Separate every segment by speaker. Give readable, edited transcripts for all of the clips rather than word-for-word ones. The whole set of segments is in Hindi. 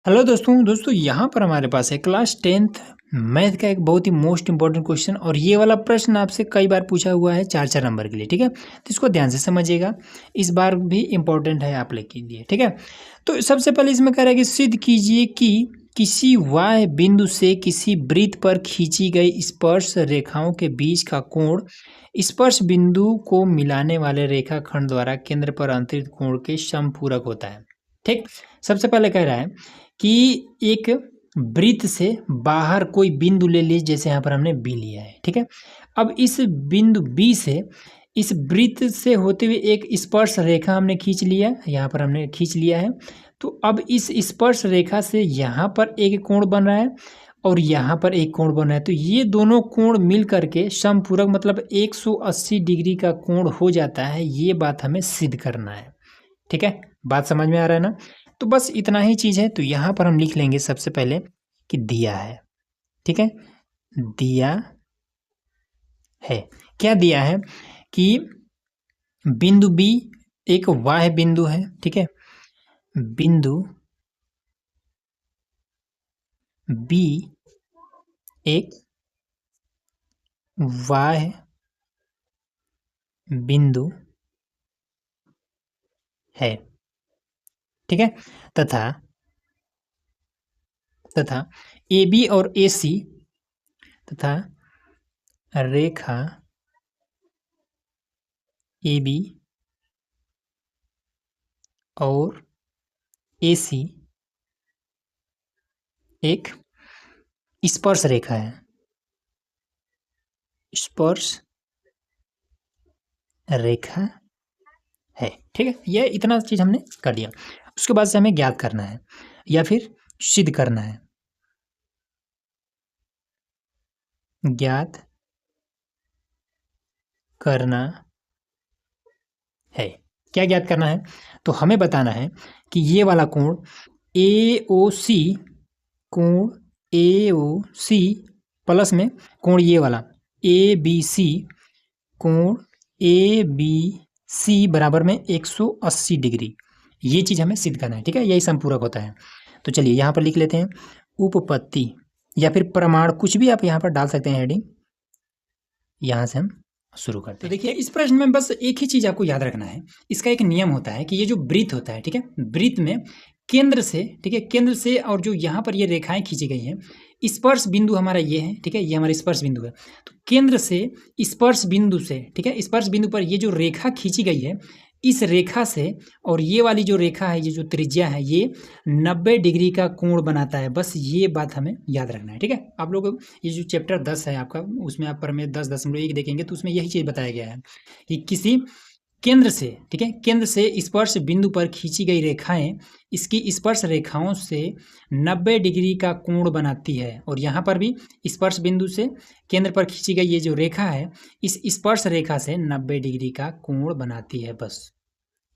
Speaker 1: हेलो दोस्तों यहाँ पर हमारे पास है क्लास 10th मैथ का एक बहुत ही मोस्ट इंपॉर्टेंट क्वेश्चन और ये वाला प्रश्न आपसे कई बार पूछा हुआ है 4 नंबर के लिए। ठीक है, तो इसको ध्यान से समझिएगा, इस बार भी इम्पोर्टेंट है आप लोग के लिए। ठीक है, तो सबसे पहले इसमें कह रहा है कि सिद्ध कीजिए कि किसी वाह बिंदु से किसी वृत्त पर खींची गई स्पर्श रेखाओं के बीच का कोण स्पर्श बिंदु को मिलाने वाले रेखाखंड द्वारा केंद्र पर अंतरित कोण के समपूरक होता है। ठीक, सबसे पहले कह रहा है कि एक वृत्त से बाहर कोई बिंदु ले लीजिए, जैसे यहाँ पर हमने बी लिया है। ठीक है, अब इस बिंदु बी से इस वृत्त से होते हुए एक स्पर्श रेखा हमने खींच लिया, यहाँ पर हमने खींच लिया है। तो अब इस स्पर्श रेखा से यहाँ पर एक कोण बन रहा है और यहाँ पर एक कोण बन रहा है, तो ये दोनों कोण मिल करके समपूरक मतलब 180 डिग्री का कोण हो जाता है। ये बात हमें सिद्ध करना है। ठीक है, बात समझ में आ रहा है ना? तो बस इतना ही चीज़ है। तो यहाँ पर हम लिख लेंगे सबसे पहले कि दिया है। ठीक है, दिया है, क्या दिया है कि बिंदु बी एक वाह बिंदु है। ठीक है, बिंदु बी एक वाह बिंदु है। ठीक है, तथा ए बी और ए सी तथा रेखा ए बी और ए सी एक स्पर्श रेखा है, स्पर्श रेखा है। ठीक है, यह इतना चीज हमने कर दिया। उसके बाद से हमें ज्ञात करना है या फिर सिद्ध करना है। ज्ञात करना है, क्या ज्ञात करना है? तो हमें बताना है कि ये वाला कोण AOC, कोण AOC प्लस में कोण ये वाला ABC, कोण ABC बराबर में 180 डिग्री, ये चीज हमें सिद्ध करना है। ठीक है, यही समपूरक होता है। तो चलिए यहाँ पर लिख लेते हैं उपपत्ति या फिर प्रमाण, कुछ भी आप यहाँ पर डाल सकते हैं हेडिंग। यहाँ से हम शुरू करते हैं। तो देखिए इस प्रश्न में बस एक ही चीज आपको याद रखना है, इसका एक नियम होता है कि ये जो वृत्त होता है, ठीक है, वृत्त में केंद्र से, ठीक है, केंद्र से और जो यहाँ पर ये रेखाएं खींची गई हैं, स्पर्श बिंदु हमारा ये है। ठीक है, ये हमारा स्पर्श बिंदु है। तो केंद्र से स्पर्श बिंदु से, ठीक है, स्पर्श बिंदु पर ये जो रेखा खींची गई है, इस रेखा से और ये वाली जो रेखा है, ये जो त्रिज्या है, ये 90 डिग्री का कोण बनाता है। बस ये बात हमें याद रखना है। ठीक है, आप लोग ये जो चैप्टर 10 है आपका, उसमें आप प्रमेय 10.1 देखेंगे तो उसमें यही चीज़ बताया गया है कि किसी केंद्र से, ठीक है, केंद्र से स्पर्श बिंदु पर खींची गई रेखाएं इसकी स्पर्श रेखाओं से 90 डिग्री का कोण बनाती है। और यहाँ पर भी स्पर्श बिंदु से केंद्र पर खींची गई ये जो रेखा है, इस स्पर्श रेखा से 90 डिग्री का कोण बनाती है। बस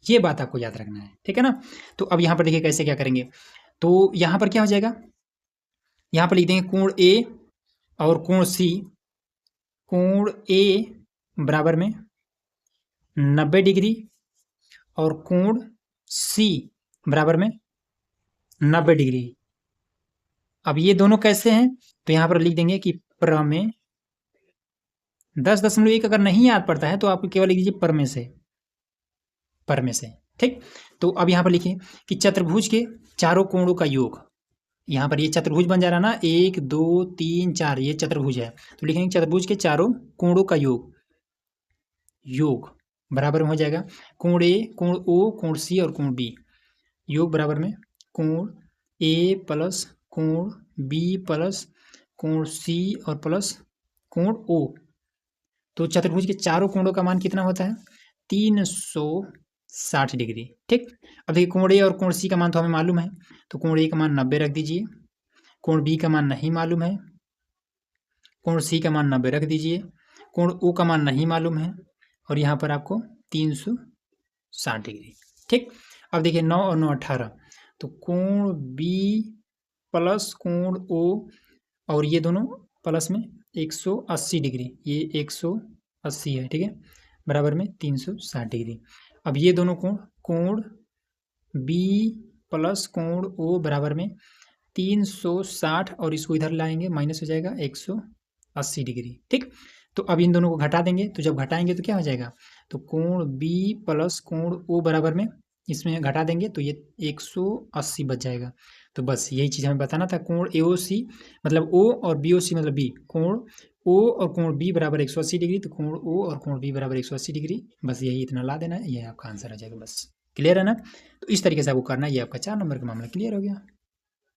Speaker 1: ये बात आपको याद रखना है। ठीक है ना? तो अब यहाँ पर देखिए कैसे क्या करेंगे। तो यहाँ पर क्या हो जाएगा, यहाँ पर लिख देंगे कोण ए और कोण सी। कोण ए बराबर में 90 डिग्री और कोण सी बराबर में 90 डिग्री। अब ये दोनों कैसे हैं, तो यहाँ पर लिख देंगे कि प्रमेय 10.1 अगर नहीं याद पड़ता है तो आप केवल लिख दीजिए परमेय से, परमेय से। ठीक, तो अब यहाँ पर लिखिए कि चतुर्भुज के चारों कोणों का योग, यहाँ पर ये चतुर्भुज बन जा रहा है ना, 1 2 3 4, ये चतुर्भुज है। तो लिखेंगे चतुर्भुज के चारों कोणों का योग, योग बराबर में हो जाएगा कोण ए, कोण ओ, कोण सी और कोण बी। योग बराबर में कोण ए प्लस कोण बी प्लस कोण सी और प्लस कोण ओ। तो चतुर्भुज के चारों कोणों का मान कितना होता है? 360 डिग्री। ठीक, अब देखिए कोण ए और कोण सी का मान तो हमें मालूम है, तो कोण ए का मान 90 रख दीजिए, कोण बी का मान नहीं मालूम है, कोण सी का मान 90 रख दीजिए, कोण ओ का मान नहीं मालूम है और यहाँ पर आपको 360 डिग्री। ठीक, अब देखिए 9 और 9 18, तो कोण बी प्लस कोण ओ और ये दोनों प्लस में 180 डिग्री, ये 180 है। ठीक है, बराबर में 360 डिग्री। अब ये दोनों कोण, कोण बी प्लस कोण ओ बराबर में 360 और इसको इधर लाएंगे माइनस हो जाएगा 180 डिग्री। ठीक, तो अब इन दोनों को घटा देंगे, तो जब घटाएंगे तो क्या हो जाएगा, तो कोण बी प्लस कोण ओ बराबर में इसमें घटा देंगे तो ये 180 बच जाएगा। तो बस यही चीज़ हमें बताना था। कोण ए ओ सी मतलब ओ और बी ओ सी मतलब बी, कोण ओ और कोण बी बराबर 180 डिग्री, तो कोण ओ और कोण बी बराबर 180 डिग्री। बस यही इतना ला देना है, ये आपका आंसर आ जाएगा। बस क्लियर है ना। तो इस तरीके से आपको करना है, ये आपका 4 नंबर का मामला क्लियर हो गया।